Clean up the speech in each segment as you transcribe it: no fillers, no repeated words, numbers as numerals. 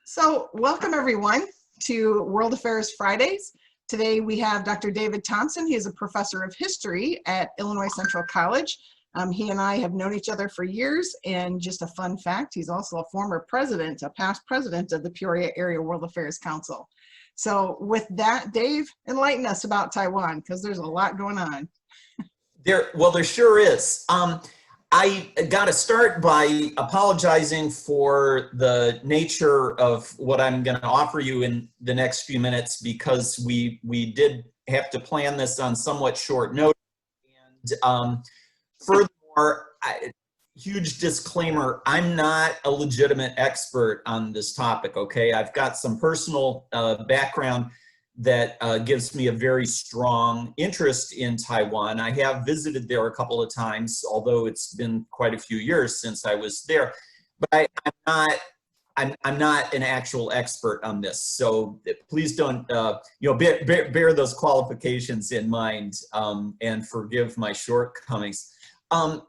So welcome everyone to World Affairs Fridays. Today we have Dr. David Thompson. He is a professor of history at Illinois Central College. He and I have known each other for years, and just a fun fact, he's also a former president, a past president of the Peoria Area World Affairs Council. So with that, Dave, enlighten us about Taiwan, because there's a lot going on. There sure is. I got to start by apologizing for the nature of what I'm going to offer you in the next few minutes, because we did have to plan this on somewhat short notice. And furthermore, huge disclaimer, I'm not a legitimate expert on this topic, okay? I've got some personal background that gives me a very strong interest in Taiwan. I have visited there a couple of times, although it's been quite a few years since I was there. But I'm not an actual expert on this, so please don't bear those qualifications in mind and forgive my shortcomings.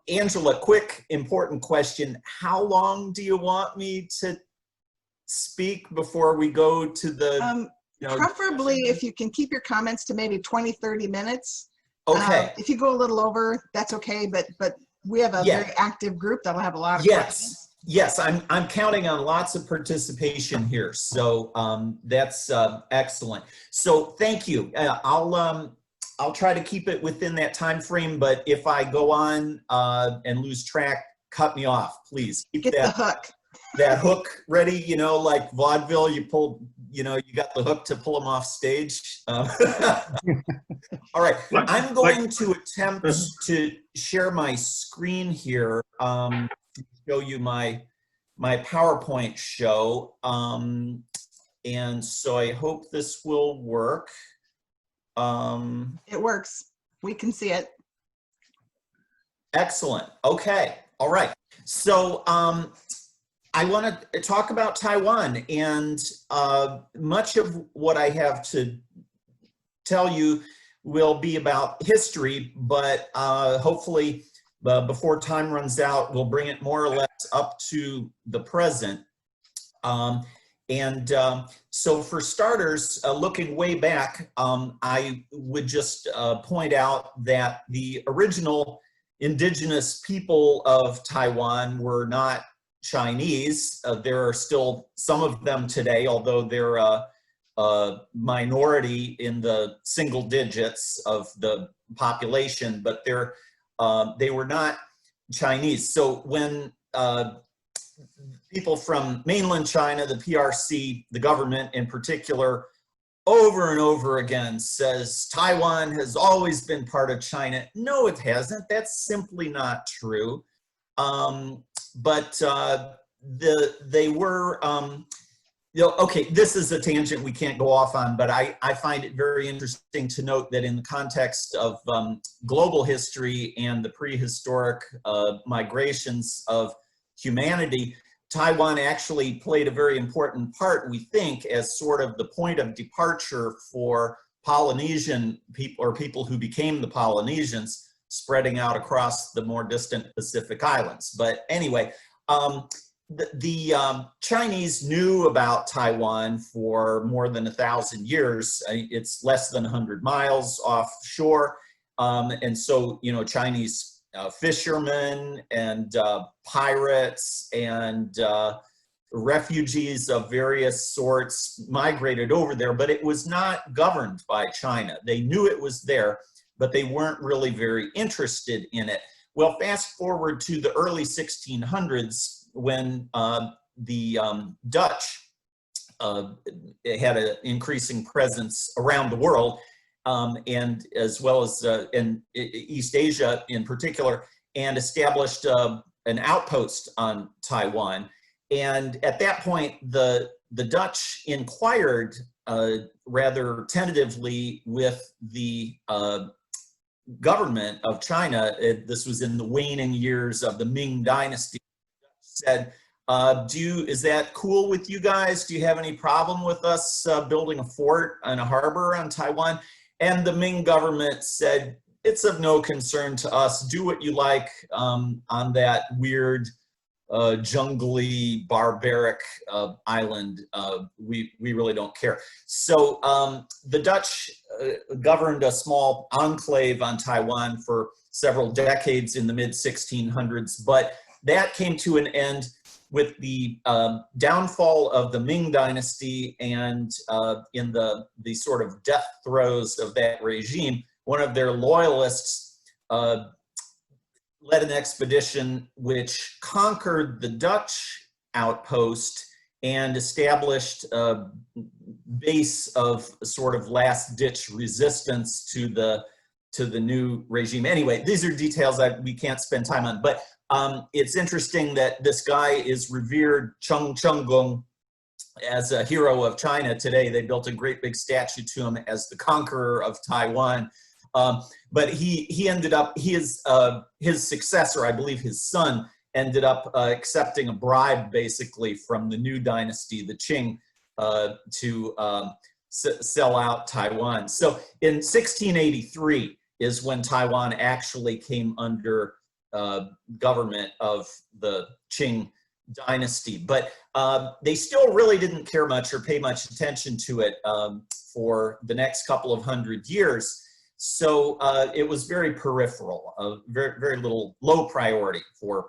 Angela, quick important question: how long do you want me to speak before we go to the? Preferably if you can keep your comments to maybe 20-30 minutes. Okay. If you go a little over, that's okay, but we have a very active group that'll have a lot of questions. Yes, I'm counting on lots of participation here, so that's excellent. So thank you. I'll try to keep it within that time frame, but if I go on and lose track, cut me off, please. Keep the hook. That hook ready, like vaudeville, you got the hook to pull them off stage. All right, I'm going to attempt to share my screen here to show you my PowerPoint show. And so I hope this will work. It works. We can see it. Excellent. Okay. All right. So I want to talk about Taiwan, and much of what I have to tell you will be about history, but hopefully before time runs out, we'll bring it more or less up to the present. So for starters, looking way back, I would just point out that the original indigenous people of Taiwan were not Chinese. There are still some of them today, although they're a minority in the single digits of the population, but they were not Chinese. So when people from mainland China, the PRC, the government in particular, over and over again says Taiwan has always been part of China. No, it hasn't. That's simply not true. But they were, okay, this is a tangent we can't go off on, but I find it very interesting to note that in the context of global history and the prehistoric migrations of humanity, Taiwan actually played a very important part, we think, as sort of the point of departure for Polynesian people, or people who became the Polynesians, spreading out across the more distant Pacific Islands. But anyway, the Chinese knew about Taiwan for more than 1,000 years. It's less than 100 miles offshore. And so, Chinese fishermen and pirates and refugees of various sorts migrated over there, but it was not governed by China. They knew it was there, but they weren't really very interested in it. Well, fast forward to the early 1600s, when the Dutch had an increasing presence around the world, and as well as in East Asia in particular, and established an outpost on Taiwan. And at that point, the Dutch inquired rather tentatively with the government of China. This was in the waning years of the Ming Dynasty. Said, is that cool with you guys? Do you have any problem with us building a fort and a harbor on Taiwan? And the Ming government said, it's of no concern to us. Do what you like on that weird jungly, barbaric island. We really don't care. So the Dutch governed a small enclave on Taiwan for several decades in the mid-1600s, but that came to an end with the downfall of the Ming Dynasty, and in the sort of death throes of that regime, one of their loyalists led an expedition which conquered the Dutch outpost and established a base of sort of last-ditch resistance to the new regime. Anyway, these are details that we can't spend time on, but it's interesting that this guy is revered, Cheng Chenggung, as a hero of China today. They built a great big statue to him as the conqueror of Taiwan. But he ended up, his successor, I believe his son, ended up accepting a bribe basically from the new dynasty, the Qing, to sell out Taiwan. So in 1683 is when Taiwan actually came under government of the Qing dynasty. But they still really didn't care much or pay much attention to it for the next couple of hundred years. So it was very peripheral, very little, low priority for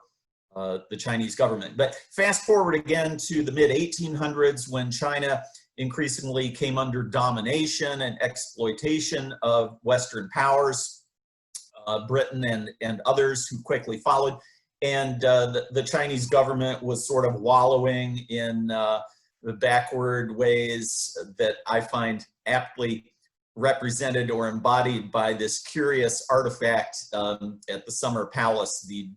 the Chinese government. But fast forward again to the mid-1800s, when China increasingly came under domination and exploitation of Western powers, Britain and others who quickly followed. And the Chinese government was sort of wallowing in the backward ways that I find aptly represented or embodied by this curious artifact at the Summer Palace, the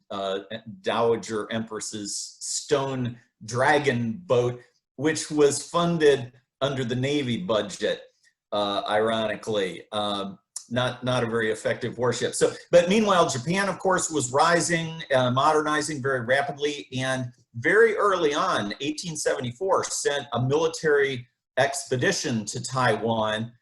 Dowager Empress's stone dragon boat, which was funded under the Navy budget, ironically. Not a very effective warship. So, but meanwhile, Japan, of course, was rising, modernizing very rapidly, and very early on, 1874, sent a military expedition to Taiwan.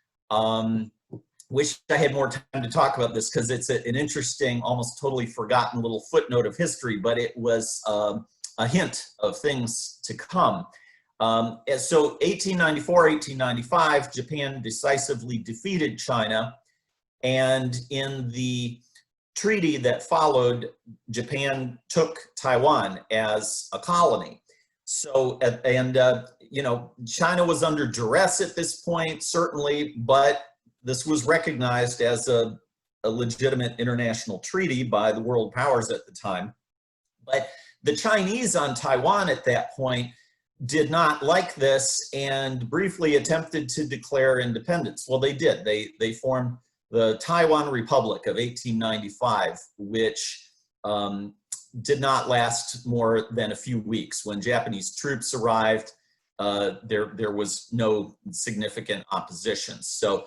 Wish I had more time to talk about this because it's an interesting, almost totally forgotten little footnote of history, but it was a hint of things to come. And so 1894, 1895, Japan decisively defeated China. And in the treaty that followed, Japan took Taiwan as a colony. So, you know, China was under duress at this point, certainly, but this was recognized as a legitimate international treaty by the world powers at the time. But the Chinese on Taiwan at that point did not like this and briefly attempted to declare independence. Well, they did. They formed the Taiwan Republic of 1895, which did not last more than a few weeks. When Japanese troops arrived, there was no significant opposition. So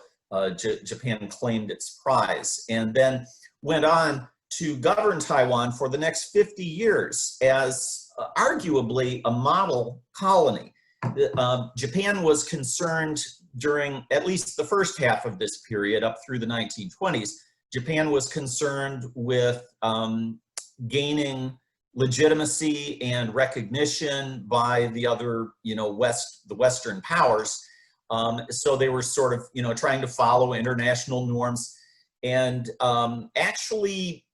Japan claimed its prize and then went on to govern Taiwan for the next 50 years as arguably a model colony. Japan was concerned during at least the first half of this period up through the 1920s. Japan was concerned with gaining legitimacy and recognition by the other, you know, the Western powers. So they were sort of, you know, trying to follow international norms and actually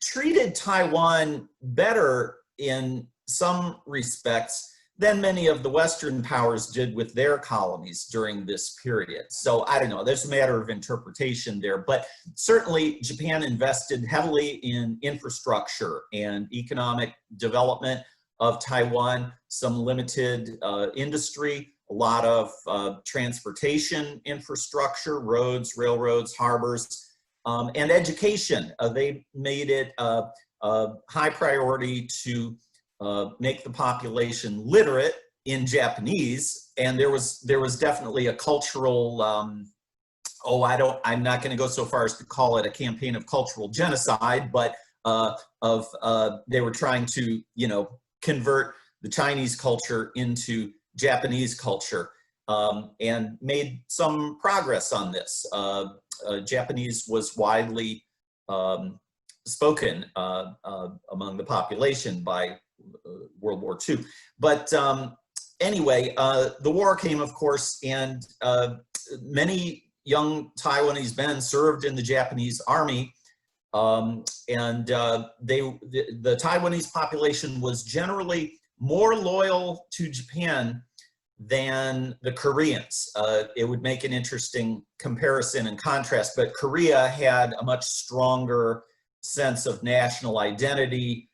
treated Taiwan better in some respects than many of the Western powers did with their colonies during this period. So I don't know, there's a matter of interpretation there, but certainly Japan invested heavily in infrastructure and economic development of Taiwan, some limited industry, a lot of transportation infrastructure, roads, railroads, harbors, and education. They made it a high priority to make the population literate in Japanese, and there was definitely a cultural I'm not going to go so far as to call it a campaign of cultural genocide, but they were trying to, you know, convert the Chinese culture into Japanese culture, and made some progress on this. Japanese was widely spoken among the population by World War II. But anyway, the war came, of course, and many young Taiwanese men served in the Japanese army. The Taiwanese population was generally more loyal to Japan than the Koreans. It would make an interesting comparison and contrast, but Korea had a much stronger sense of national identity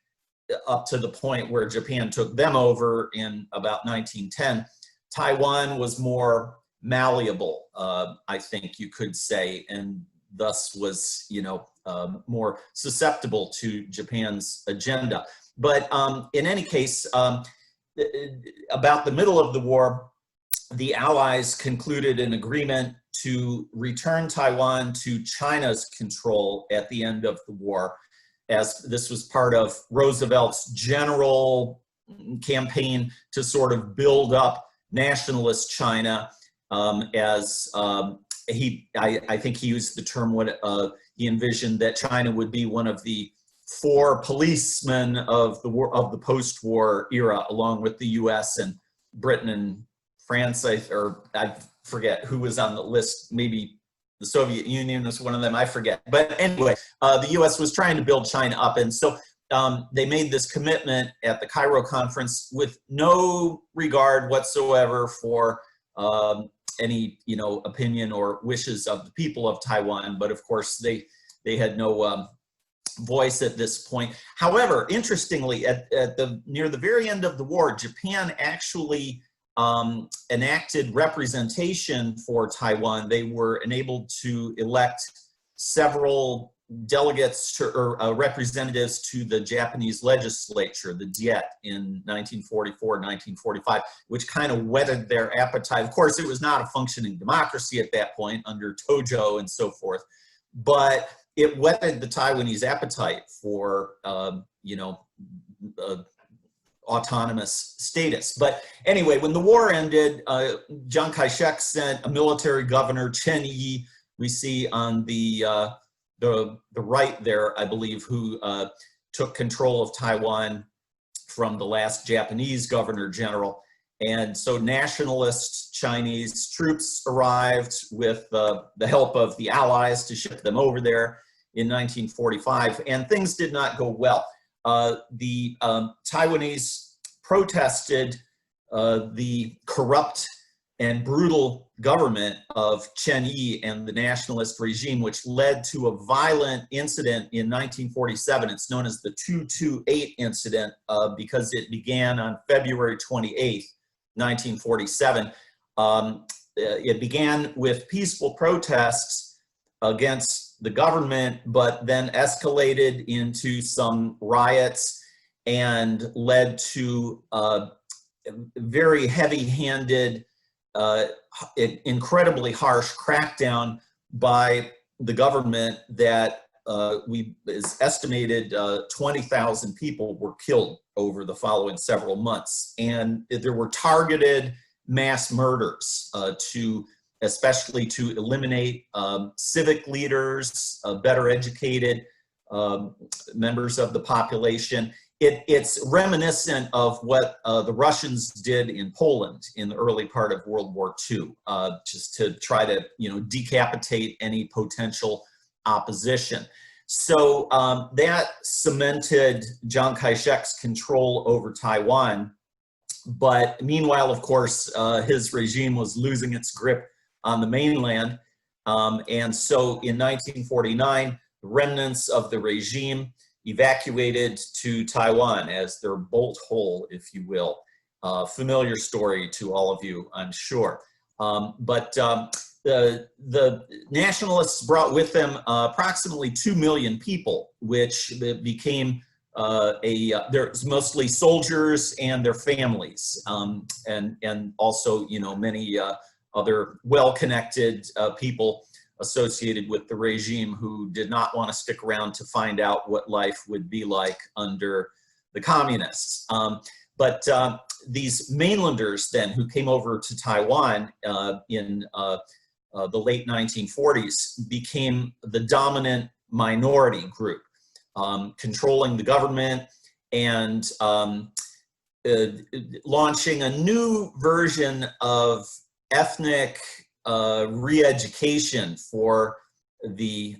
up to the point where Japan took them over in about 1910. Taiwan was more malleable, I think you could say, and thus was, more susceptible to Japan's agenda. But in any case, about the middle of the war, the Allies concluded an agreement to return Taiwan to China's control at the end of the war, as this was part of Roosevelt's general campaign to sort of build up nationalist China, I think he used the term he envisioned that China would be one of the 4 policemen of the post-war era, along with the U.S. and Britain and France. I forget who was on the list. Maybe the Soviet Union was one of them. I forget. But anyway, the U.S. was trying to build China up, and so they made this commitment at the Cairo conference with no regard whatsoever for any opinion or wishes of the people of Taiwan. But of course, they had no voice at this point. However, interestingly, near the very end of the war, Japan actually enacted representation for Taiwan. They were enabled to elect several delegates or representatives to the Japanese legislature, the Diet, in 1944, 1945, which kind of whetted their appetite. Of course, it was not a functioning democracy at that point under Tojo and so forth, but it whetted the Taiwanese appetite for, autonomous status. But anyway, when the war ended, Chiang Kai-shek sent a military governor, Chen, we see on the right there, I believe, who took control of Taiwan from the last Japanese governor general. And so nationalist Chinese troops arrived with the help of the Allies to ship them over there in 1945, and things did not go well. The Taiwanese protested the corrupt and brutal government of Chen and the nationalist regime, which led to a violent incident in 1947. It's known as the 228 incident because it began on February 28th, 1947. It began with peaceful protests against the government, but then escalated into some riots and led to very heavy-handed, incredibly harsh crackdown by the government that is estimated 20,000 people were killed over the following several months. And there were targeted mass murders especially to eliminate civic leaders, better educated members of the population. It's reminiscent of what the Russians did in Poland in the early part of World War II, just to try to decapitate any potential opposition. So that cemented Chiang Kai-shek's control over Taiwan. But meanwhile, of course, his regime was losing its grip on the mainland. And so in 1949, the remnants of the regime evacuated to Taiwan as their bolt hole, if you will. Familiar story to all of you, I'm sure. But the nationalists brought with them approximately 2 million people, which became there's mostly soldiers and their families, and also many other well-connected people associated with the regime who did not want to stick around to find out what life would be like under the communists. But these mainlanders then who came over to Taiwan in the late 1940s became the dominant minority group, controlling the government and launching a new version of ethnic re-education for the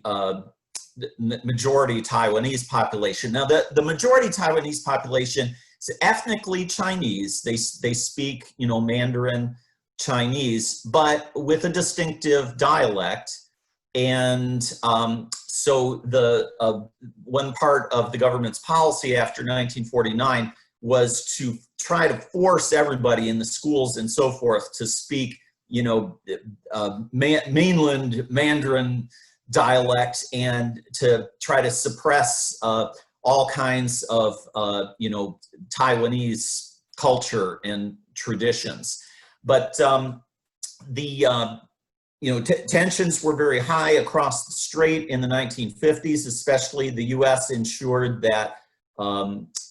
majority Taiwanese population. Now, the majority Taiwanese population is ethnically Chinese. They speak, Mandarin Chinese, but with a distinctive dialect. And so the one part of the government's policy after 1949 was to try to force everybody in the schools and so forth to speak, mainland Mandarin dialect, and to try to suppress all kinds of, Taiwanese culture and traditions. But tensions were very high across the strait in the 1950s, especially the US ensured that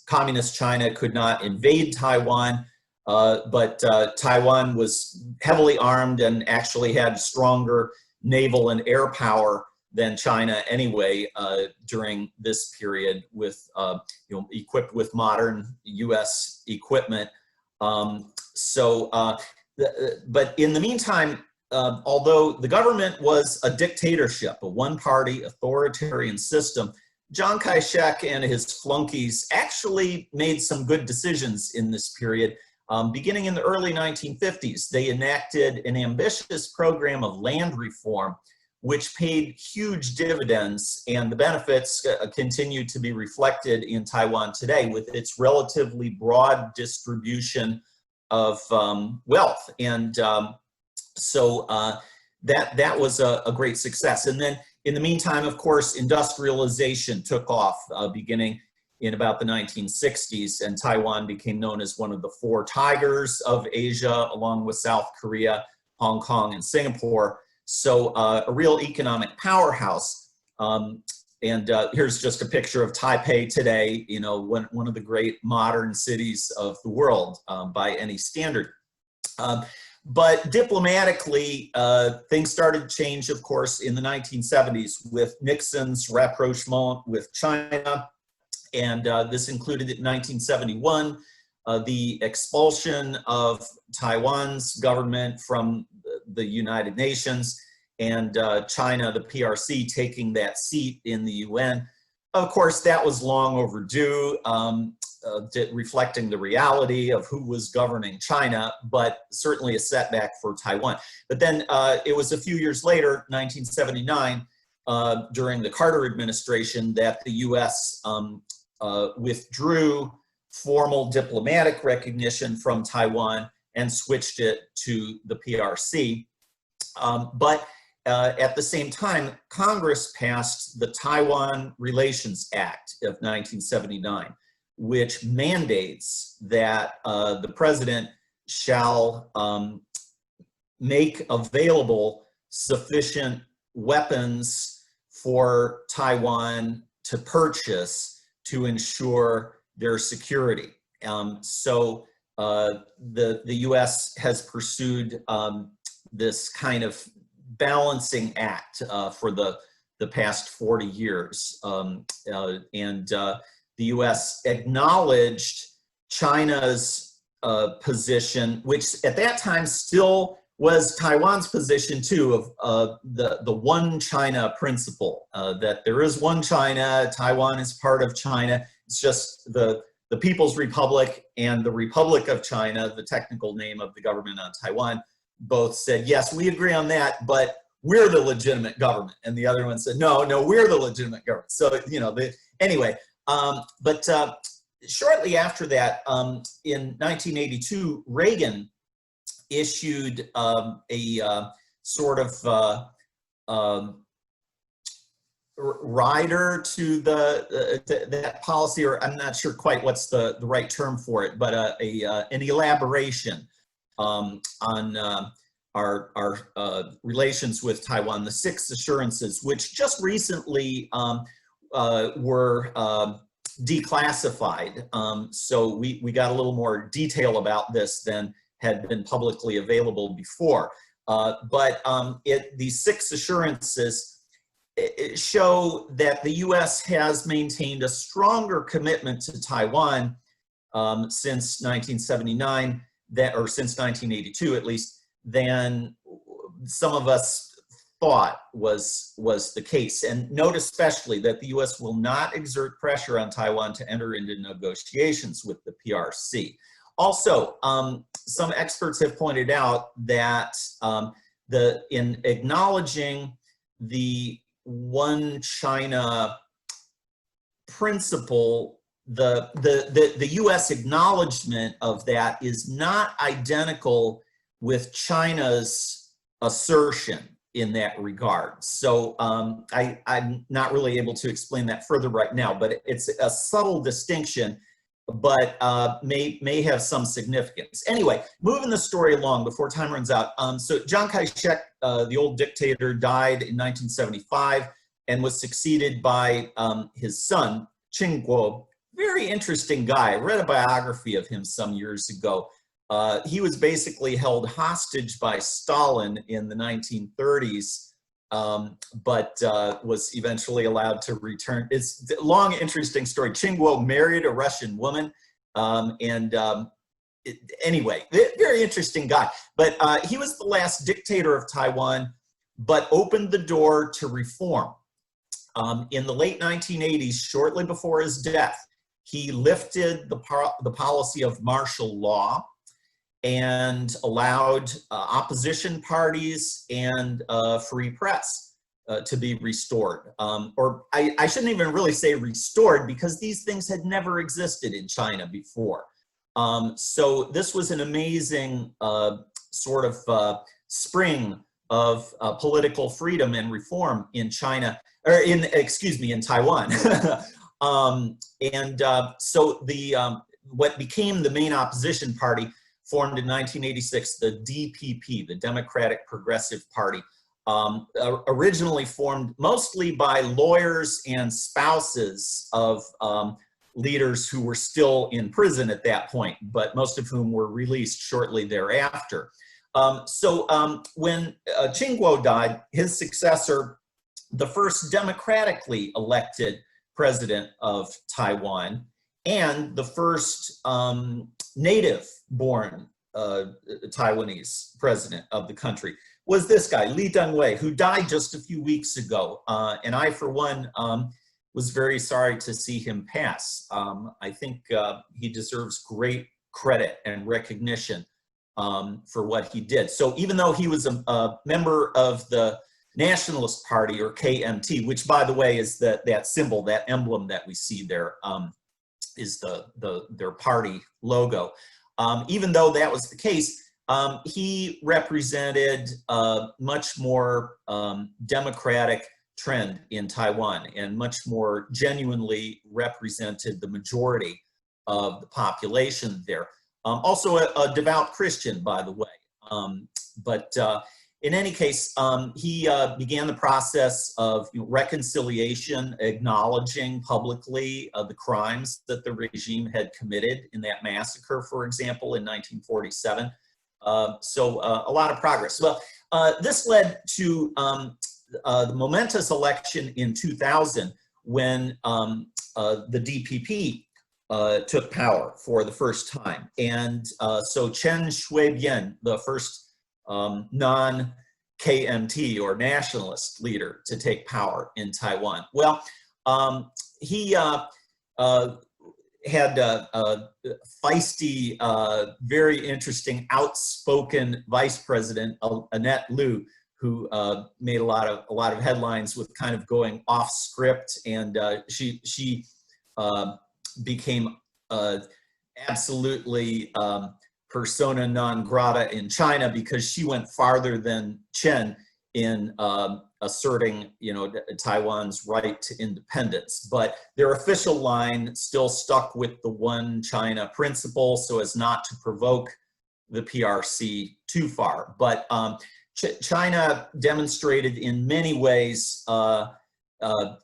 communist China could not invade Taiwan, but Taiwan was heavily armed and actually had stronger naval and air power than China anyway during this period, with equipped with modern US equipment. But in the meantime, although the government was a dictatorship, a one-party authoritarian system, Chiang Kai-shek and his flunkies actually made some good decisions in this period. Beginning in the early 1950s, they enacted an ambitious program of land reform, which paid huge dividends, and the benefits continue to be reflected in Taiwan today with its relatively broad distribution of wealth. And so that was a great success. And then in the meantime, of course, industrialization took off beginning in about the 1960s, and Taiwan became known as one of the four tigers of Asia, along with South Korea, Hong Kong, and Singapore. So a real economic powerhouse. And here's just a picture of Taipei today, one of the great modern cities of the world by any standard. But diplomatically, things started to change, of course, in the 1970s with Nixon's rapprochement with China. And this included in 1971, the expulsion of Taiwan's government from the United Nations, and China, the PRC, taking that seat in the UN. Of course, that was long overdue, reflecting the reality of who was governing China, but certainly a setback for Taiwan. But then it was a few years later, 1979, during the Carter administration, that the US withdrew formal diplomatic recognition from Taiwan and switched it to the PRC. But at the same time, Congress passed the Taiwan Relations Act of 1979, which mandates that the president shall make available sufficient weapons for Taiwan to purchase to ensure their security. So the US has pursued this kind of balancing act for the past 40 years. The US acknowledged China's position, which at that time still was Taiwan's position too, of the one China principle, that there is one China, Taiwan is part of China. It's just the People's Republic and the Republic of China, the technical name of the government on Taiwan, both said, yes, we agree on that, but we're the legitimate government. And the other one said, no, we're the legitimate government. So, anyway, but shortly after that, in 1982, Reagan issued a sort of rider to that policy, or I'm not sure quite what's the right term for it, but an elaboration on our relations with Taiwan, the 6 assurances, which just recently were declassified. So we got a little more detail about this than had been publicly available before. But these 6 assurances show that the US has maintained a stronger commitment to Taiwan since 1979, or since 1982 at least, than some of us thought was the case. And note especially that the US will not exert pressure on Taiwan to enter into negotiations with the PRC. Also, some experts have pointed out that in acknowledging the one China principle, the US acknowledgement of that is not identical with China's assertion in that regard. So I'm not really able to explain that further right now, but it's a subtle distinction, but may have some significance. Anyway, moving the story along before time runs out. So Chiang Kai-shek, the old dictator, died in 1975 and was succeeded by his son, Chen Guo. Very interesting guy. I read a biography of him some years ago. He was basically held hostage by Stalin in the 1930s, but was eventually allowed to return. It's a long, interesting story. Chen Guo married a Russian woman, anyway, very interesting guy. But he was the last dictator of Taiwan, but opened the door to reform. In the late 1980s, shortly before his death, he lifted the policy of martial law and allowed opposition parties and free press to be restored. Or I shouldn't even really say restored, because these things had never existed in China before. So this was an amazing sort of spring of political freedom and reform in China, or in Taiwan. So what became the main opposition party formed in 1986, the DPP, the Democratic Progressive Party, originally formed mostly by lawyers and spouses of leaders who were still in prison at that point, but most of whom were released shortly thereafter. When Chen Guo died, his successor, the first democratically elected president of Taiwan, and the first native-born Taiwanese president of the country, was this guy, Lee Teng-hui, who died just a few weeks ago. And I, for one, was very sorry to see him pass. I think he deserves great credit and recognition for what he did. So even though he was a member of the Nationalist Party, or KMT, which, by the way, is that symbol, that emblem that we see there, is their party logo. Even though that was the case, he represented a much more democratic trend in Taiwan, and much more genuinely represented the majority of the population there. Also a devout Christian, by the way. In any case, he began the process of reconciliation, acknowledging publicly the crimes that the regime had committed in that massacre, for example, in 1947. So a lot of progress. Well, this led to the momentous election in 2000, when the DPP took power for the first time. And so Chen Shui-bian, the first non-KMT or nationalist leader to take power in Taiwan. Well, he had a feisty, very interesting, outspoken vice president, Annette, who made a lot of headlines with kind of going off script, and she became absolutely persona non grata in China, because she went farther than Chen in asserting, Taiwan's right to independence. But their official line still stuck with the one China principle, so as not to provoke the PRC too far. But China demonstrated in many ways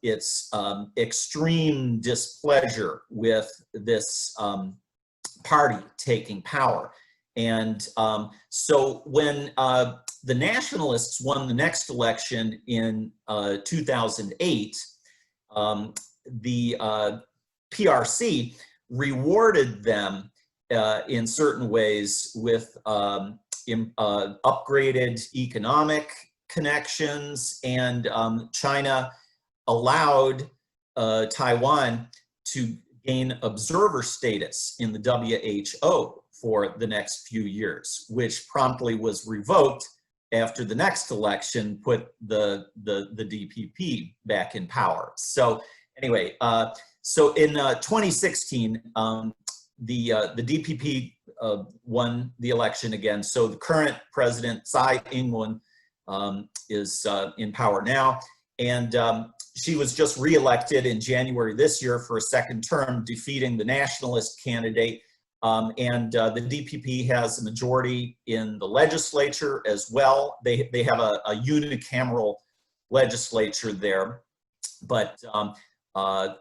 its extreme displeasure with this party taking power. And so when the Nationalists won the next election in 2008, the PRC rewarded them in certain ways with upgraded economic connections, and China allowed Taiwan to gain observer status in the WHO for the next few years, which promptly was revoked after the next election put the DPP back in power. So anyway, so in 2016, the DPP won the election again. So the current president, Tsai Ing-wen, is in power now. And she was just reelected in January this year for a second term, defeating the Nationalist candidate. And the DPP has a majority in the legislature as well. They have a unicameral legislature there. But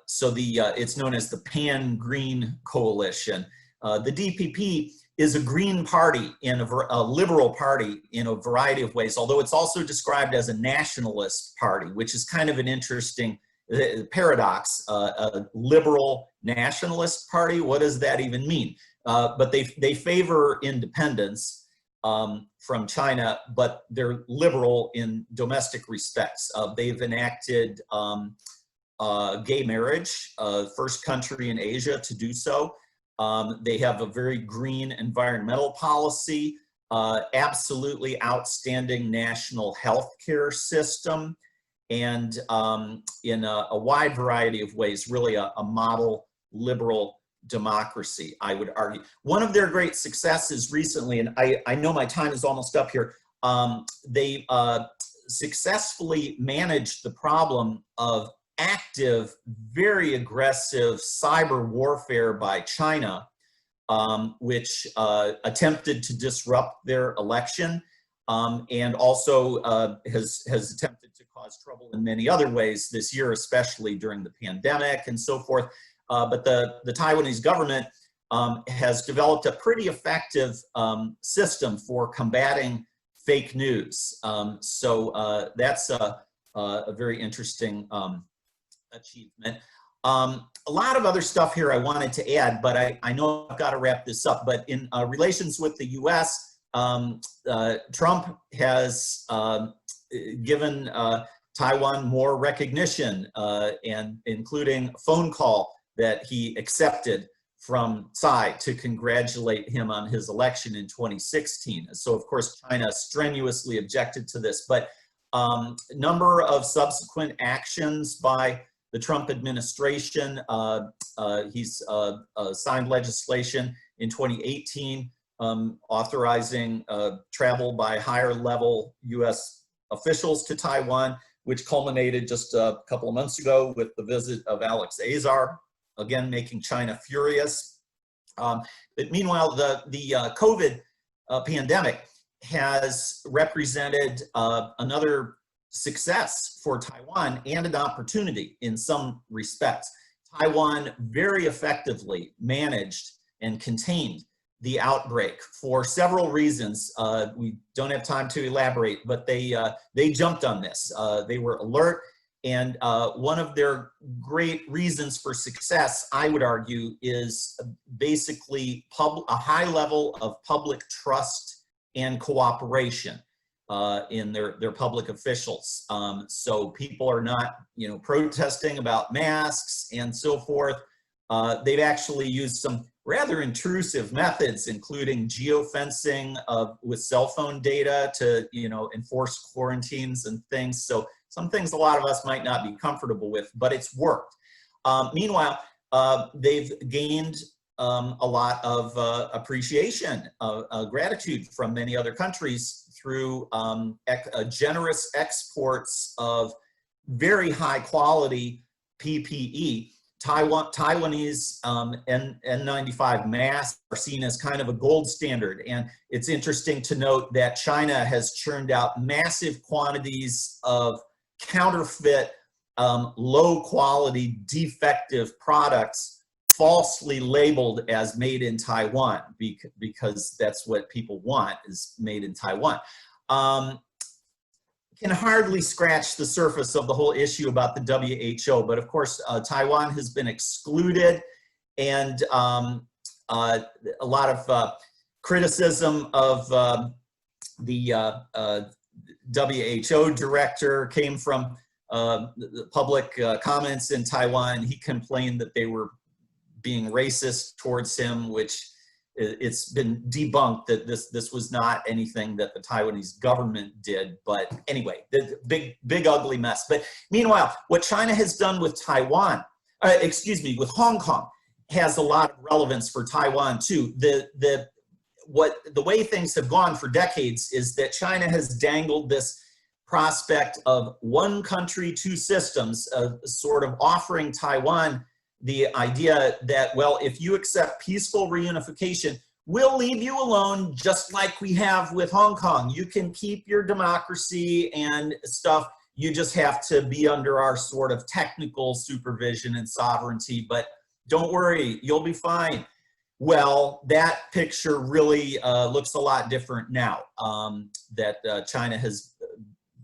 so it's known as the Pan-Green Coalition. The DPP is a green party and a liberal party in a variety of ways, although it's also described as a nationalist party, which is kind of an interesting paradox. A liberal nationalist party, what does that even mean? But they favor independence from China, but they're liberal in domestic respects. They've enacted gay marriage, first country in Asia to do so. They have a very green environmental policy, absolutely outstanding national health care system, and in a wide variety of ways, really a model liberal democracy, I would argue. One of their great successes recently, and I know my time is almost up here, they successfully managed the problem of active, very aggressive cyber warfare by China, which attempted to disrupt their election, and also has attempted to cause trouble in many other ways this year, especially during the pandemic and so forth. But the Taiwanese government has developed a pretty effective system for combating fake news. So that's a very interesting achievement. A lot of other stuff here I wanted to add, but I know I've got to wrap this up. But in relations with the US, Trump has given Taiwan more recognition, and including a phone call that he accepted from Tsai to congratulate him on his election in 2016. So of course, China strenuously objected to this, but number of subsequent actions by the Trump administration. He's signed legislation in 2018 authorizing travel by higher level US officials to Taiwan, which culminated just a couple of months ago with the visit of Alex Azar, again making China furious. But meanwhile, the COVID pandemic has represented another success for Taiwan and an opportunity in some respects. Taiwan very effectively managed and contained the outbreak for several reasons. We don't have time to elaborate, but they jumped on this. They were alert, and one of their great reasons for success, I would argue, is basically a high level of public trust and cooperation in their public officials. So people are not, protesting about masks and so forth. They've actually used some rather intrusive methods, including geofencing with cell phone data to, enforce quarantines and things. So some things a lot of us might not be comfortable with, but it's worked. Meanwhile, they've gained a lot of appreciation, gratitude from many other countries through generous exports of very high quality PPE. Taiwanese N95 masks are seen as kind of a gold standard. And it's interesting to note that China has churned out massive quantities of counterfeit, low quality, defective products falsely labeled as made in Taiwan, because that's what people want, is made in Taiwan. can hardly scratch the surface of the whole issue about the WHO. But of course, Taiwan has been excluded, and a lot of criticism of the WHO director came from the public comments in Taiwan. He complained that they were being racist towards him, which it's been debunked that this was not anything that the Taiwanese government did. But anyway, the big ugly mess. But meanwhile, what China has done with Taiwan, with Hong Kong, has a lot of relevance for Taiwan too. The way things have gone for decades is that China has dangled this prospect of one country, two systems, sort of offering Taiwan the idea that, well, if you accept peaceful reunification, we'll leave you alone just like we have with Hong Kong. You can keep your democracy and stuff. You just have to be under our sort of technical supervision and sovereignty, but don't worry, you'll be fine. Well, that picture really looks a lot different now, that China has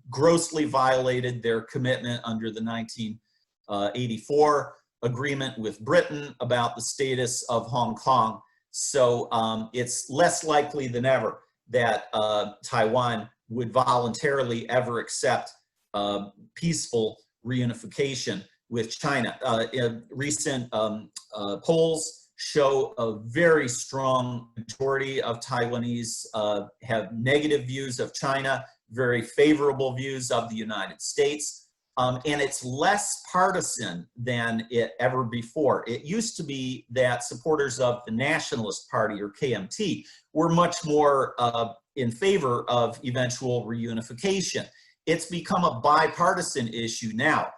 grossly violated their commitment under the 1984 agreement with Britain about the status of Hong Kong. So it's less likely than ever that Taiwan would voluntarily ever accept peaceful reunification with China. Recent polls show a very strong majority of Taiwanese have negative views of China, very favorable views of the United States. And it's less partisan than it ever before. It used to be that supporters of the Nationalist Party, or KMT, were much more in favor of eventual reunification. It's become a bipartisan issue now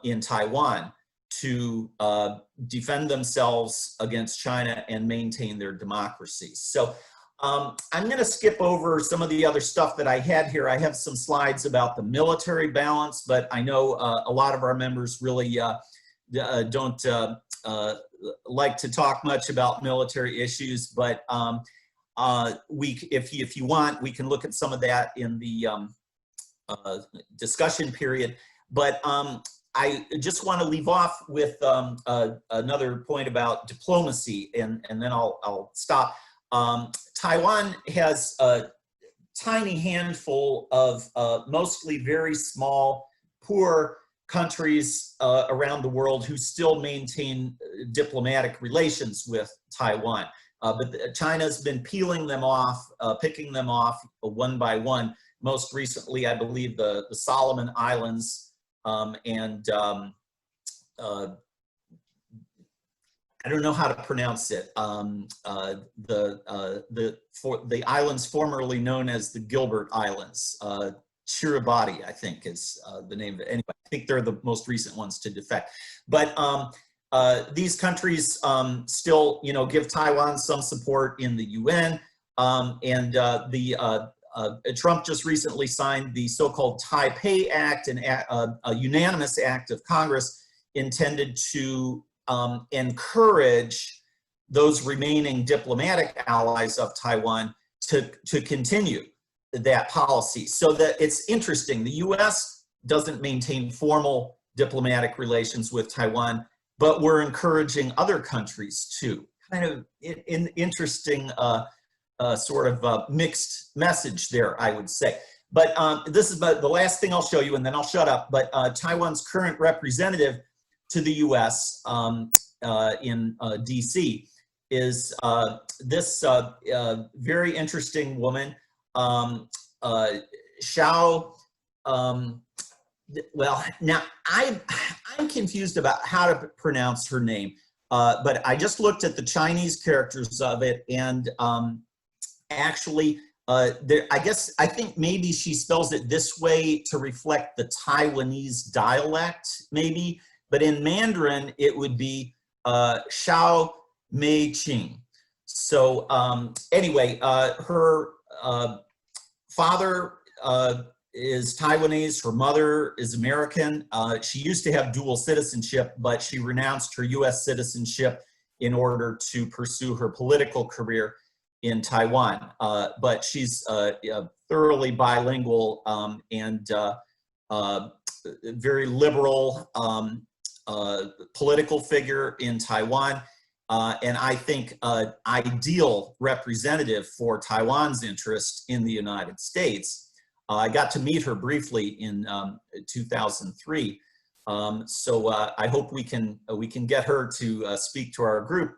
in Taiwan to defend themselves against China and maintain their democracy. So I'm going to skip over some of the other stuff that I had here. I have some slides about the military balance, but I know a lot of our members really don't like to talk much about military issues, but if you want, we can look at some of that in the discussion period. But I just want to leave off with another point about diplomacy, and then I'll stop. Taiwan has a tiny handful of mostly very small, poor countries around the world who still maintain diplomatic relations with Taiwan. But China's been peeling them off, picking them off one by one. Most recently, I believe, the Solomon Islands and I don't know how to pronounce it. The islands formerly known as the Gilbert Islands, Kiribati, I think is the name of it. Anyway, I think they're the most recent ones to defect. But these countries still, give Taiwan some support in the UN, and Trump just recently signed the so-called TAIPEI Act, a unanimous act of Congress intended to encourage those remaining diplomatic allies of Taiwan to continue that policy. So that it's interesting, the US doesn't maintain formal diplomatic relations with Taiwan, but we're encouraging other countries to. Kind of an interesting sort of mixed message there, I would say. But this is the last thing I'll show you, and then I'll shut up. But Taiwan's current representative to the U.S. In D.C. is this very interesting woman, Hsiao. Well, now I'm confused about how to pronounce her name, but I just looked at the Chinese characters of it, and actually, I think maybe she spells it this way to reflect the Taiwanese dialect, maybe. But in Mandarin, it would be Hsiao Bi-khim. So anyway, her father is Taiwanese, her mother is American. She used to have dual citizenship, but she renounced her US citizenship in order to pursue her political career. in Taiwan, but she's thoroughly bilingual and very liberal political figure in Taiwan, and I think ideal representative for Taiwan's interest in the United States. I got to meet her briefly in 2003, so I hope we can get her to speak to our group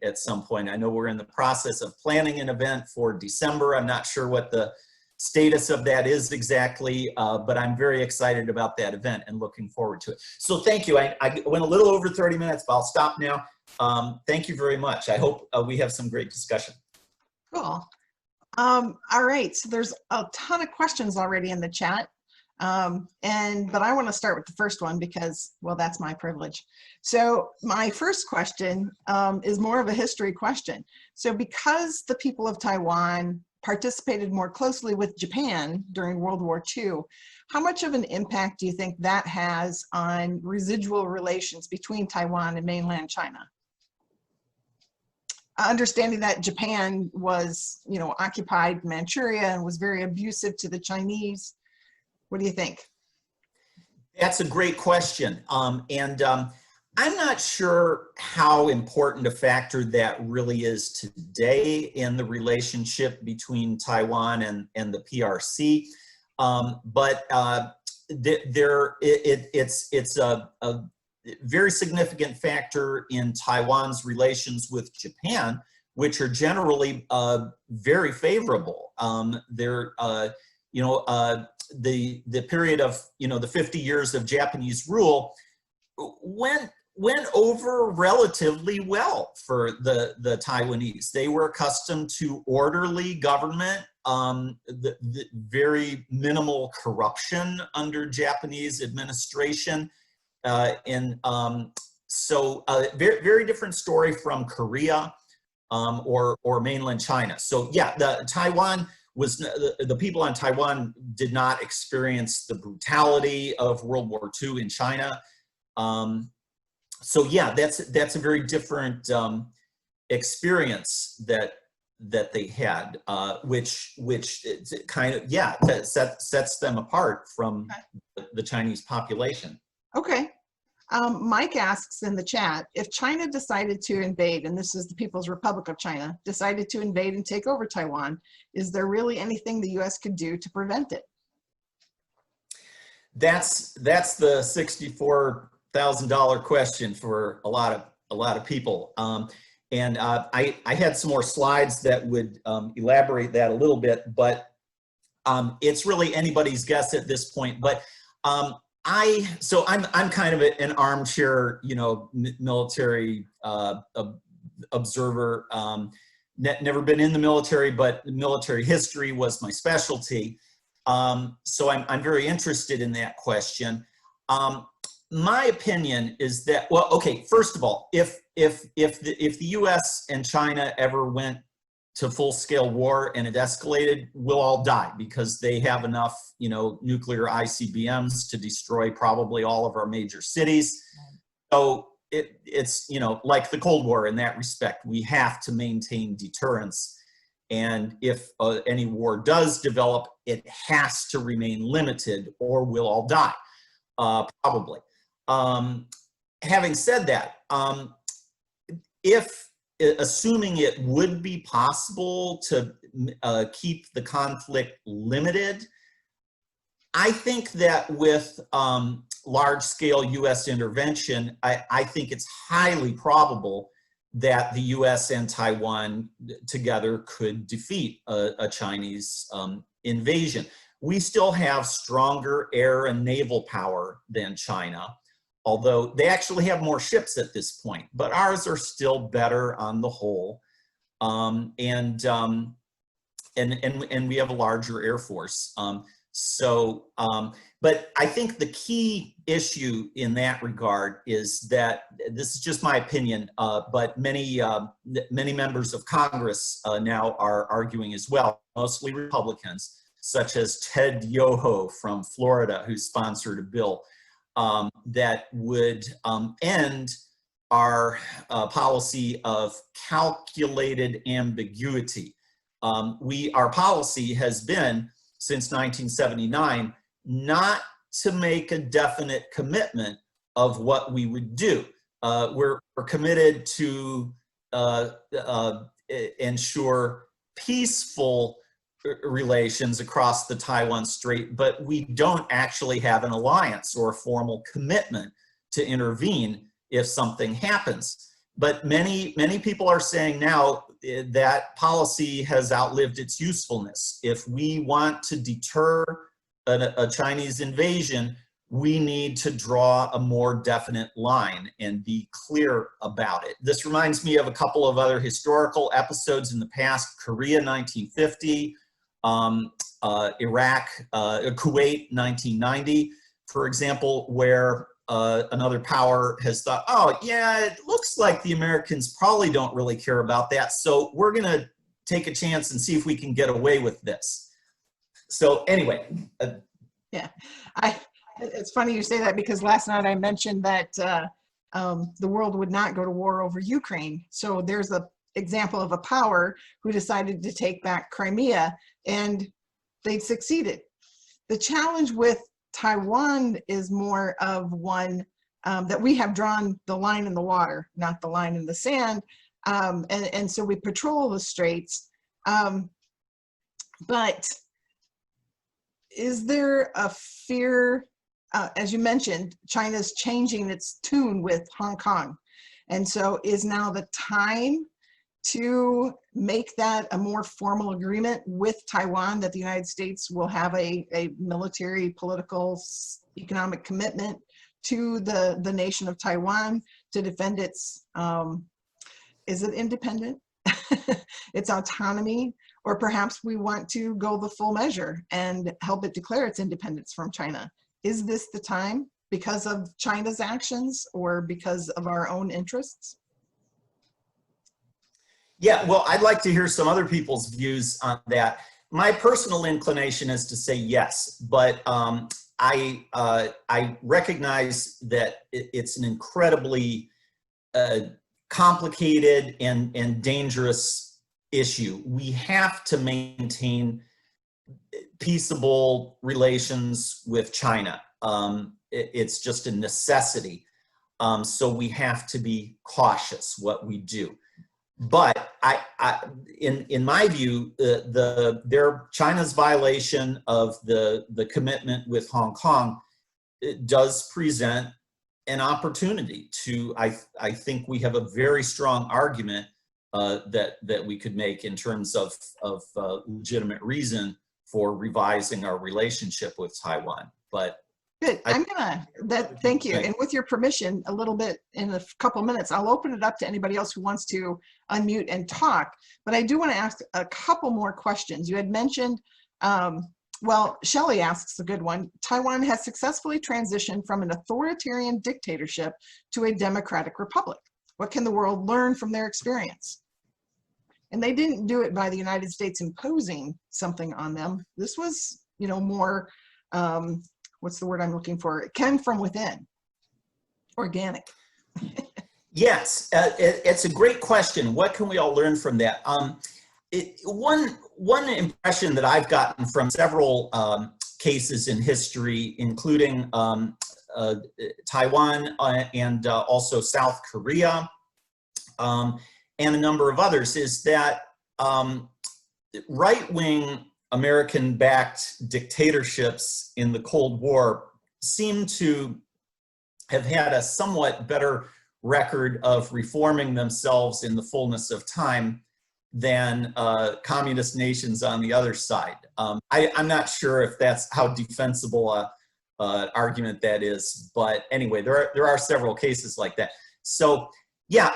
at some point. I know we're in the process of planning an event for December. I'm not sure what the status of that is exactly, but I'm very excited about that event and looking forward to it. So thank you. I went a little over 30 minutes, but I'll stop now. Thank you very much. I hope we have some great discussion. Cool. All right, so there's a ton of questions already in the chat. But I want to start with the first one because, well, that's my privilege. So my first question is more of a history question. So because the people of Taiwan participated more closely with Japan during World War II, how much of an impact do you think that has on residual relations between Taiwan and mainland China? Understanding that Japan was, you know, occupied Manchuria and was very abusive to the Chinese. What do you think? That's a great question. I'm not sure how important a factor that really is today in the relationship between Taiwan and the PRC. But it's a very significant factor in Taiwan's relations with Japan, which are generally very favorable. The period of, you know, the 50 years of Japanese rule went over relatively well for the Taiwanese. They were accustomed to orderly government, the very minimal corruption under Japanese administration. So very, very different story from Korea or mainland China. So yeah, the people on Taiwan did not experience the brutality of World War II in China. So yeah, that's a very different experience that they had, which kind of, yeah, sets them apart from the Chinese population. Okay. Mike asks in the chat, if China decided to invade, and this is the People's Republic of China, decided to invade and take over Taiwan, is there really anything the US could do to prevent it? That's the $64,000 question for a lot of people. I had some more slides that would elaborate that a little bit, but it's really anybody's guess at this point. But I'm kind of an armchair, you know, military observer. Never been in the military, but military history was my specialty. So I'm very interested in that question. My opinion is that, well, okay, first of all, if the US and China ever went to full-scale war and it escalated, we'll all die because they have enough, you know, nuclear ICBMs to destroy probably all of our major cities. So it's, you know, like the Cold War in that respect. We have to maintain deterrence. And if any war does develop, it has to remain limited or we'll all die, probably. Having said that, assuming it would be possible to keep the conflict limited, I think that with large-scale US intervention, I think it's highly probable that the US and Taiwan together could defeat a Chinese invasion. We still have stronger air and naval power than China, although they actually have more ships at this point, but ours are still better on the whole. And we have a larger Air Force. But I think the key issue in that regard is that, this is just my opinion, but many members of Congress now are arguing as well, mostly Republicans, such as Ted Yoho from Florida, who sponsored a bill that would end our policy of calculated ambiguity. Our policy has been since 1979 not to make a definite commitment of what we would do. We're committed to ensure peaceful relations across the Taiwan Strait, but we don't actually have an alliance or a formal commitment to intervene if something happens. But many people are saying now that policy has outlived its usefulness. If we want to deter a Chinese invasion, we need to draw a more definite line and be clear about it. This reminds me of a couple of other historical episodes in the past: Korea 1950, Iraq, Kuwait 1990, for example, where another power has thought, oh yeah, it looks like the Americans probably don't really care about that, so we're gonna take a chance and see if we can get away with this. So anyway. Yeah, it's funny you say that, because last night I mentioned that the world would not go to war over Ukraine. So there's an example of a power who decided to take back Crimea, and they succeeded. The challenge with Taiwan is more of one that we have drawn the line in the water, not the line in the sand. And so we patrol the straits. But is there a fear, as you mentioned, China's changing its tune with Hong Kong. And so is now the time to make that a more formal agreement with Taiwan, that the United States will have a military, political, economic commitment to the nation of Taiwan to defend its, is it independent? Its autonomy, or perhaps we want to go the full measure and help it declare its independence from China. Is this the time because of China's actions or because of our own interests? Yeah, well, I'd like to hear some other people's views on that. My personal inclination is to say yes, but I recognize that it's an incredibly complicated and dangerous issue. We have to maintain peaceable relations with China. It's just a necessity. So we have to be cautious what we do. But in my view, China's violation of the commitment with Hong Kong, it does present an opportunity to, I think we have a very strong argument that we could make in terms of legitimate reason for revising our relationship with Taiwan. But good. Thank you. And with your permission, a little bit in a couple minutes, I'll open it up to anybody else who wants to unmute and talk. But I do want to ask a couple more questions. You had mentioned, well, Shelley asks a good one. Taiwan has successfully transitioned from an authoritarian dictatorship to a democratic republic. What can the world learn from their experience? And they didn't do it by the United States imposing something on them. This was, more, what's the word I'm looking for? It came from within, organic. Yes, it's a great question. What can we all learn from that? One impression that I've gotten from several cases in history, including Taiwan and also South Korea, and a number of others, is that right-wing American-backed dictatorships in the Cold War seem to have had a somewhat better record of reforming themselves in the fullness of time than communist nations on the other side. I'm not sure if that's how defensible an argument that is, but anyway, there are several cases like that. So yeah,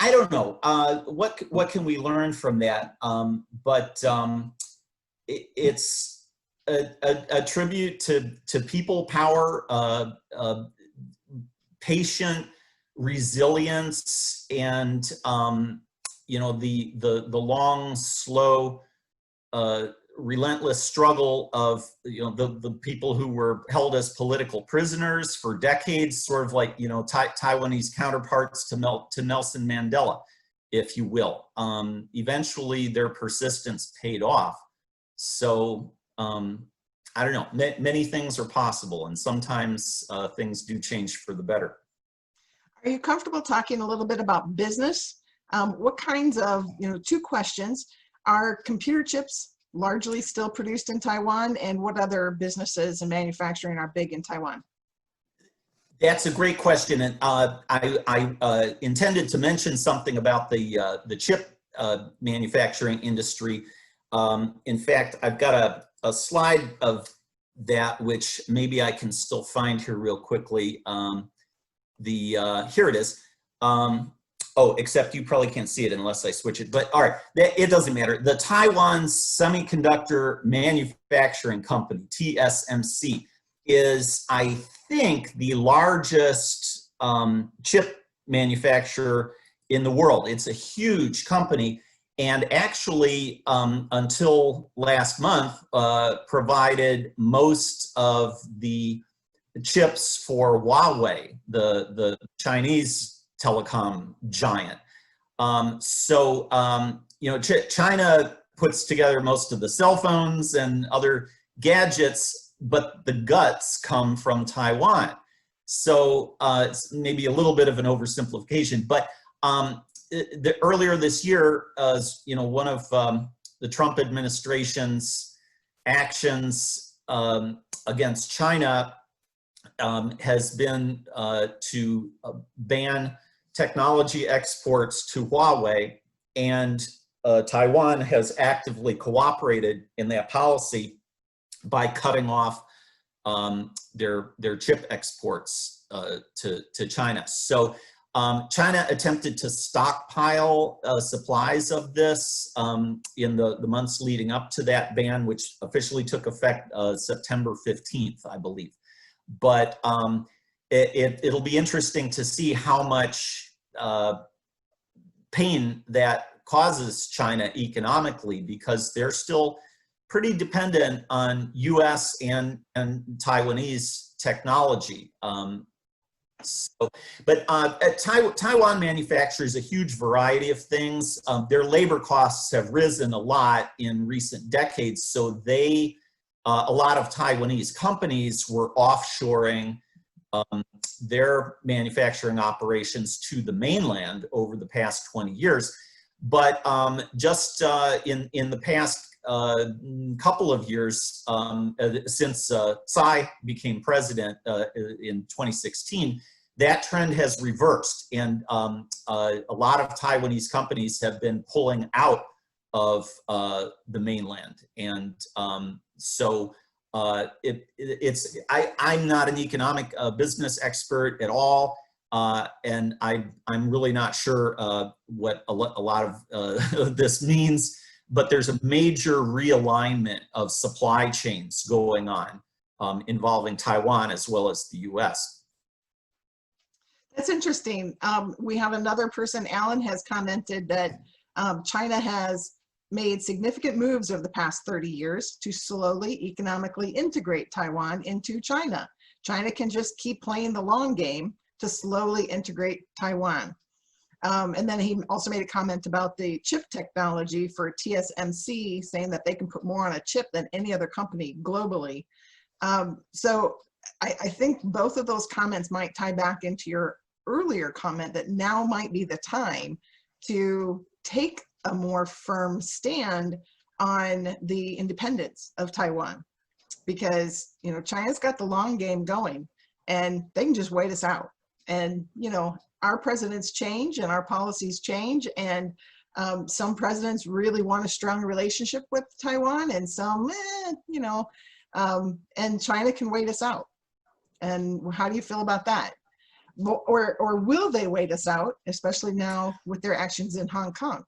I don't know what can we learn from that, but it's a tribute to people power, patient resilience, and the long, slow, relentless struggle of the people who were held as political prisoners for decades, sort of like Taiwanese counterparts to Nelson Mandela. if you will. Eventually, their persistence paid off. So I don't know, many things are possible, and sometimes things do change for the better. Are you comfortable talking a little bit about business? What kinds of, two questions, are computer chips largely still produced in Taiwan, and what other businesses and manufacturing are big in Taiwan? That's a great question, and I intended to mention something about the chip manufacturing industry. In fact, I've got a slide of that, which maybe I can still find here real quickly. Here it is. Oh, except you probably can't see it unless I switch it. But all right, it doesn't matter. The Taiwan Semiconductor Manufacturing Company, TSMC, is, I think, the largest chip manufacturer in the world. It's a huge company, and actually, until last month, provided most of the chips for Huawei, the Chinese telecom giant. China puts together most of the cell phones and other gadgets, but the guts come from Taiwan. So it's maybe a little bit of an oversimplification, but earlier this year, one of the Trump administration's actions against China has been to ban technology exports to Huawei, and Taiwan has actively cooperated in that policy by cutting off their chip exports to China. So China attempted to stockpile supplies of this in the months leading up to that ban, which officially took effect September 15th, I believe. But it'll be interesting to see how much pain that causes China economically, because they're still pretty dependent on US and Taiwanese technology. Taiwan manufactures a huge variety of things. Their labor costs have risen a lot in recent decades, so a lot of Taiwanese companies were offshoring their manufacturing operations to the mainland over the past 20 years. But just in the past couple of years, since Tsai became president in 2016, that trend has reversed, and a lot of Taiwanese companies have been pulling out of the mainland. And I'm not an economic business expert at all, and I'm really not sure what a lot of this means, but there's a major realignment of supply chains going on involving Taiwan as well as the US. That's interesting. We have another person, Alan, has commented that China has made significant moves over the past 30 years to slowly economically integrate Taiwan into China. China can just keep playing the long game to slowly integrate Taiwan. And then he also made a comment about the chip technology for TSMC, saying that they can put more on a chip than any other company globally. So I think both of those comments might tie back into your earlier comment that now might be the time to take a more firm stand on the independence of Taiwan, because China's got the long game going and they can just wait us out. And our presidents change and our policies change, and some presidents really want a strong relationship with Taiwan, and some and China can wait us out. And how do you feel about that? Or will they wait us out, especially now with their actions in Hong Kong?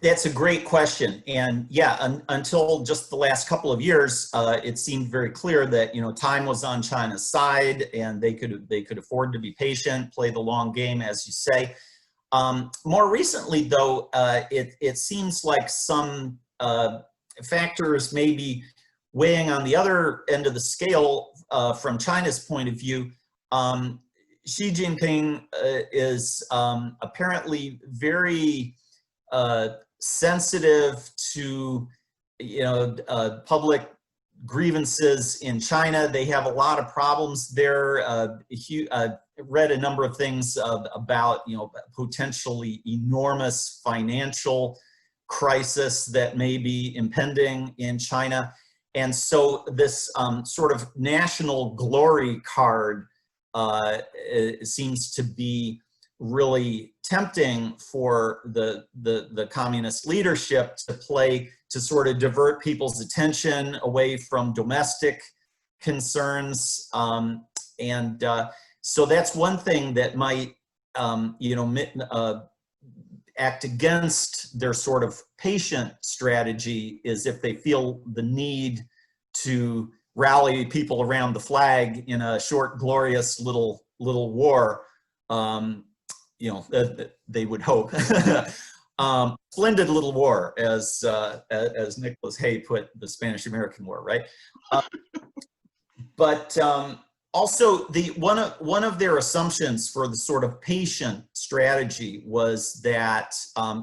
That's a great question. And yeah, until just the last couple of years, it seemed very clear that time was on China's side, and they could afford to be patient, play the long game, as you say. More recently, though, it seems like some factors may be weighing on the other end of the scale from China's point of view. Xi Jinping is apparently very sensitive to, public grievances in China. They have a lot of problems there. Read a number of things about, potentially enormous financial crisis that may be impending in China. And so this sort of national glory card seems to be really tempting for the communist leadership to play, to sort of divert people's attention away from domestic concerns. So that's one thing that might, act against their sort of patient strategy, is if they feel the need to rally people around the flag in a short, glorious little war. They would hope. Splendid little war, as Nicholas Hay put the Spanish-American War, right? But also, one of their assumptions for the sort of patient strategy was that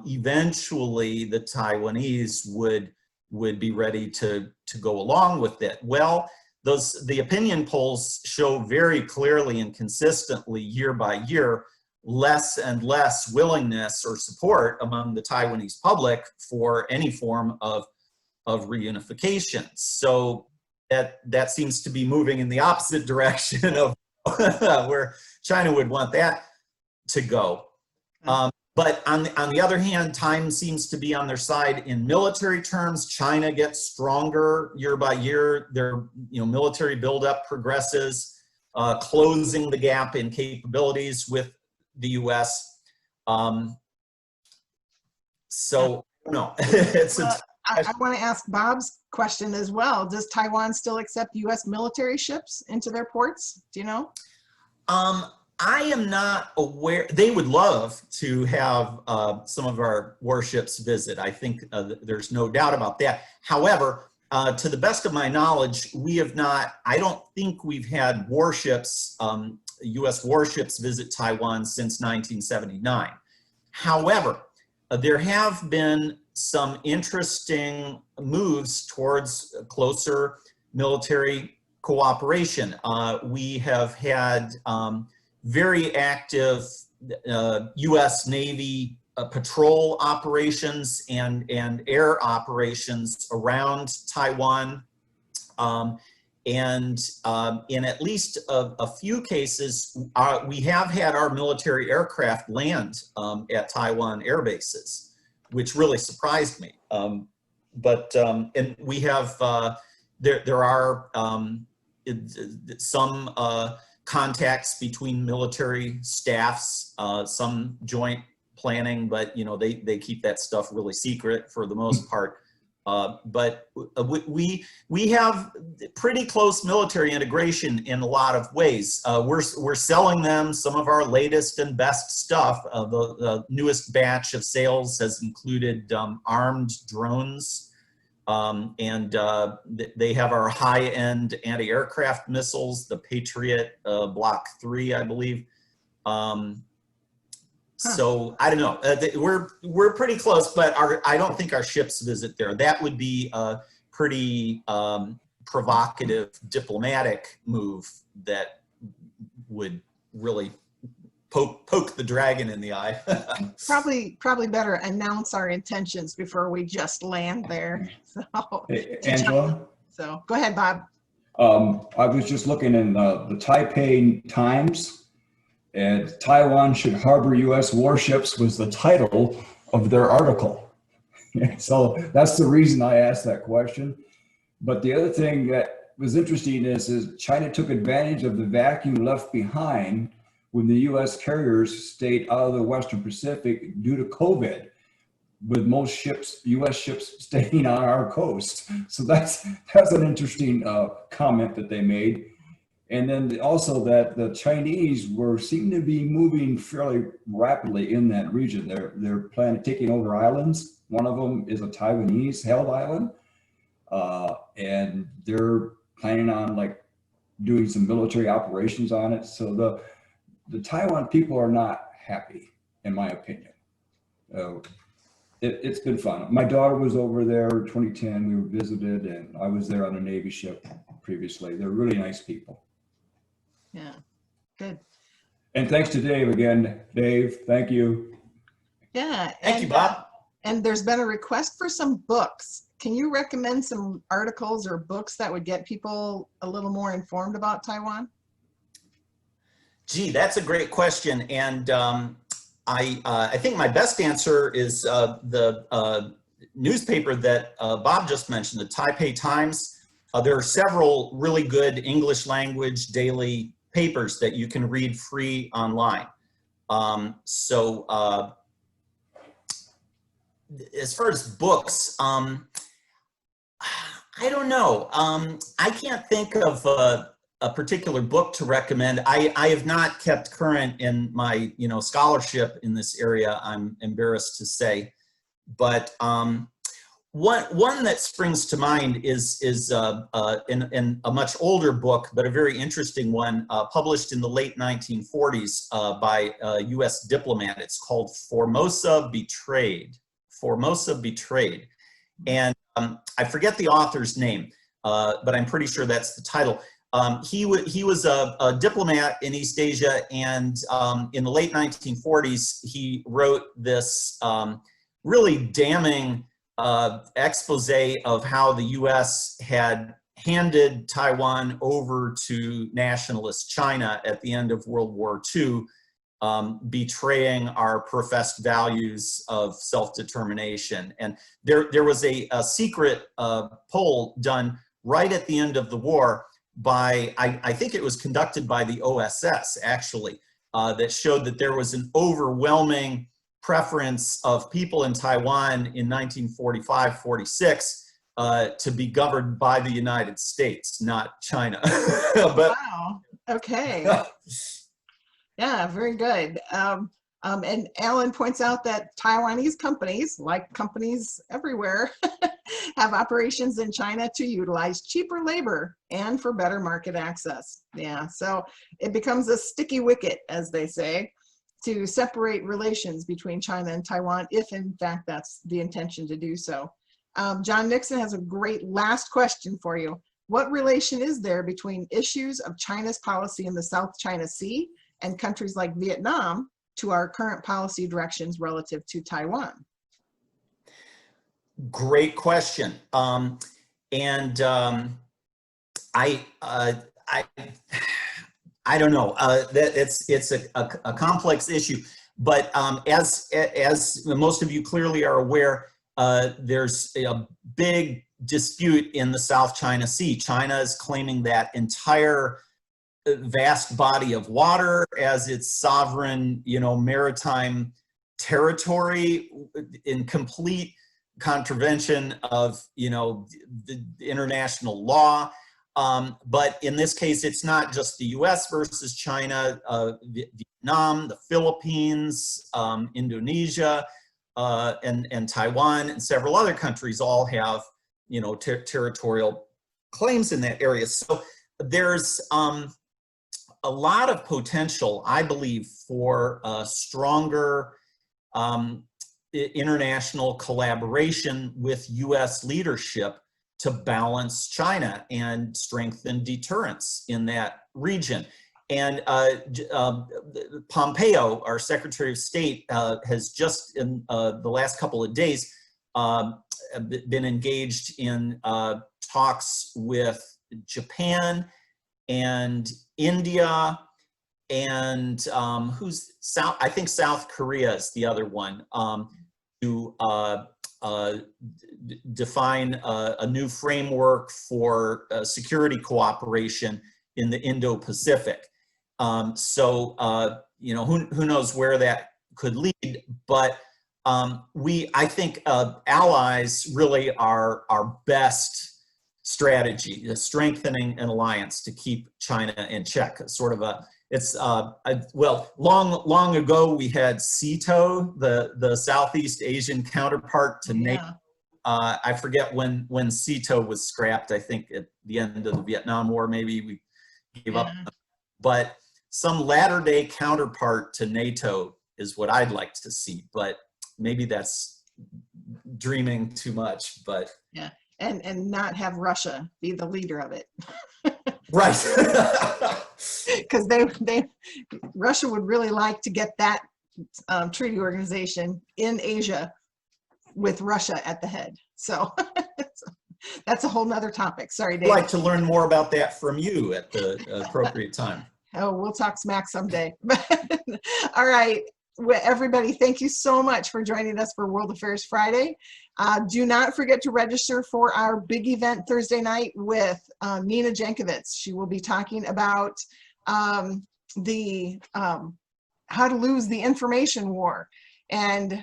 eventually the Taiwanese would be ready to go along with it. Well, the opinion polls show very clearly and consistently, year by year, less and less willingness or support among the Taiwanese public for any form of reunification. So that seems to be moving in the opposite direction of where China would want that to go. But on the other hand, time seems to be on their side in military terms. China gets stronger year by year. Their military buildup progresses, closing the gap in capabilities with the U.S. So no, it's I want to ask Bob's question as well. Does Taiwan still accept U.S. military ships into their ports? Do you know? I am not aware. They would love to have some of our warships visit. I think there's no doubt about that. However, to the best of my knowledge, we have not, I don't think we've had warships, U.S. warships visit Taiwan since 1979. However, there have been some interesting moves towards closer military cooperation. We have had very active U.S. Navy patrol operations and air operations around Taiwan. In at least a few cases, we have had our military aircraft land at Taiwan air bases, which really surprised me. And we have, there are some contacts between military staffs, some joint planning, but they keep that stuff really secret for the most part. But we have pretty close military integration in a lot of ways. We're selling them some of our latest and best stuff. The newest batch of sales has included armed drones, and they have our high-end anti-aircraft missiles, the Patriot Block 3, I believe. So I don't know. We're pretty close, but I don't think our ships visit there. That would be a pretty provocative diplomatic move that would really poke the dragon in the eye. Probably better announce our intentions before we just land there. So, hey, Angela? So go ahead, Bob. I was just looking in the Taipei Times, and Taiwan should harbor U.S. warships was the title of their article. So that's the reason I asked that question. But the other thing that was interesting is China took advantage of the vacuum left behind when the U.S. carriers stayed out of the Western Pacific due to COVID, with most ships, U.S. ships, staying on our coast. So that's an interesting comment that they made. And then also that the Chinese seem to be moving fairly rapidly in that region. They're planning taking over islands. One of them is a Taiwanese held island, and they're planning on doing some military operations on it. So the Taiwan people are not happy, in my opinion. It's been fun. My daughter was over there in 2010. We were visited, and I was there on a Navy ship previously. They're really nice people. Yeah, good. And thanks to Dave again. Dave, thank you. Yeah. Thank you, Bob. And there's been a request for some books. Can you recommend some articles or books that would get people a little more informed about Taiwan? Gee, that's a great question. And I think my best answer is the newspaper that Bob just mentioned, the Taipei Times. There are several really good English language daily papers that you can read free online. As far as books, I don't know. I can't think of a particular book to recommend. I have not kept current in my scholarship in this area, I'm embarrassed to say. But one that springs to mind is in a much older book, but a very interesting one, published in the late 1940s by a US diplomat. It's called Formosa Betrayed. Formosa Betrayed. And I forget the author's name, but I'm pretty sure that's the title. He was a diplomat in East Asia, and in the late 1940s, he wrote this really damning expose of how the US had handed Taiwan over to nationalist China at the end of World War II, betraying our professed values of self-determination. And there was a secret poll done right at the end of the war by, I think it was conducted by the OSS actually, that showed that there was an overwhelming preference of people in Taiwan in 1945-46 to be governed by the United States, not China. But, wow, okay. Yeah, very good. And Alan points out that Taiwanese companies, like companies everywhere, have operations in China to utilize cheaper labor and for better market access. Yeah, so it becomes a sticky wicket, as they say, to separate relations between China and Taiwan, if in fact that's the intention to do so. John Nixon has a great last question for you. What relation is there between issues of China's policy in the South China Sea and countries like Vietnam to our current policy directions relative to Taiwan? Great question. I don't know. It's a complex issue, but as most of you clearly are aware, there's a big dispute in the South China Sea. China is claiming that entire vast body of water as its sovereign, maritime territory, in complete contravention of, the international law. But in this case, it's not just the US versus China, Vietnam, the Philippines, Indonesia, and Taiwan, and several other countries all have, territorial claims in that area. So there's a lot of potential, I believe, for stronger international collaboration with US leadership to balance China and strengthen deterrence in that region. And Pompeo, our Secretary of State, has just in the last couple of days been engaged in talks with Japan and India and I think South Korea is the other one, to define a new framework for security cooperation in the Indo-Pacific. Who knows where that could lead, but I think allies really are our best strategy, the strengthening an alliance to keep China in check. Sort of long ago we had SEATO, the Southeast Asian counterpart to NATO. I forget when SEATO was scrapped. I think at the end of the Vietnam War, maybe we gave up. But some latter-day counterpart to NATO is what I'd like to see, but maybe that's dreaming too much, but. Yeah, and not have Russia be the leader of it. Right. Because Russia would really like to get that treaty organization in Asia with Russia at the head. So that's a whole nother topic. Sorry, Dave. I'd like to learn more about that from you at the appropriate time. Oh, we'll talk smack someday. All right, well, everybody, thank you so much for joining us for World Affairs Friday. Do not forget to register for our big event Thursday night with Nina Jankovich. She will be talking about how to lose the information war. And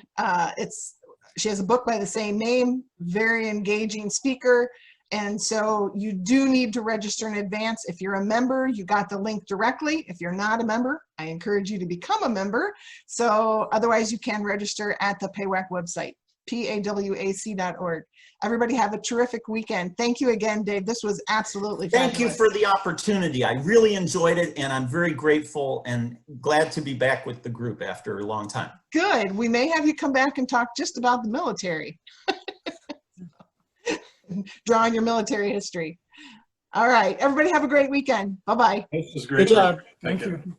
she has a book by the same name, very engaging speaker. And so you do need to register in advance. If you're a member, you got the link directly. If you're not a member, I encourage you to become a member. So otherwise you can register at the PAWAC website, pawac.org. Everybody have a terrific weekend. Thank you again, Dave. This was absolutely fabulous. Thank you for the opportunity. I really enjoyed it, and I'm very grateful and glad to be back with the group after a long time. Good. We may have you come back and talk just about the military. Draw on your military history. All right. Everybody have a great weekend. Bye-bye. This was great. Good job. Thank Thank you. you.